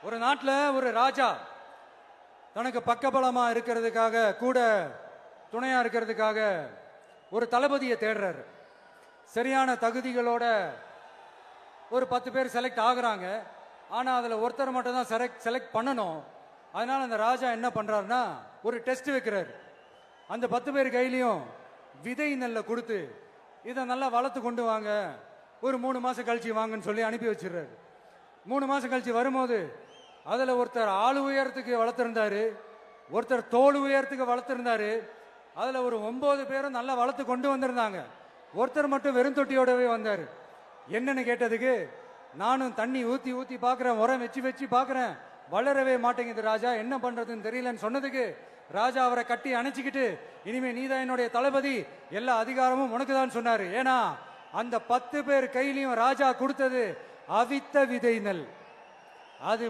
ஒரு நாட்டில் ஒரு ராஜா தனக்கு பக்கபலமா இருக்கிறதுக்காக கூட துணையா இருக்கிறதுக்காக ஒரு தளபதியை தேடுறாரு. சரியான தகுதிகளோட ஒரு 10 பேர் செலக்ட் ஆகுறாங்க. ஆனா அதுல ஒருத்தர் மட்டும் தான் செலக்ட் பண்ணணும். அதனால அந்த ராஜா என்ன பண்றாருன்னா ஒரு டெஸ்ட் வைக்கிறாரு. அந்த 10 பேர் கையிலையும் விதை நெல்லை கொடுத்து இதை நல்லா வளர்த்து கொண்டு வாங்க, ஒரு 3 மாசம் கழிச்சு வாங்கன்னு சொல்லி அனுப்பி வச்சிடுறாரு. 3 மாசம் கழிச்சு வரும்போது அதுல ஒருத்தர் ஆளு உயரத்துக்கு வளர்த்திருந்தாரு, ஒருத்தர் தோல் உயரத்துக்கு வளர்த்திருந்தாரு. அதுல ஒரு 9 பேரும் நல்லா வளர்த்து கொண்டு வந்திருந்தாங்க. ஒருத்தர் மட்டும் வெறும் தொட்டியோடவே வந்தாரு. என்னன்னு கேட்டதுக்கு, நானும் தண்ணி ஊத்தி ஊத்தி பாக்குறேன், உரம் வச்சு வச்சு பாக்குறேன், வளரவே மாட்டேங்குது ராஜா, என்ன பண்றதுன்னு தெரியலன்னு சொன்னதுக்கு ராஜா அவரை கட்டி அணைச்சிக்கிட்டு, இனிமே நீதான் என்னுடைய தளபதி, எல்லா அதிகாரமும் உனக்கு தான் சொன்னாரு. ஏன்னா அந்த 10 பேர் கையிலையும் ராஜா கொடுத்தது அவித்த விதை நெல். அது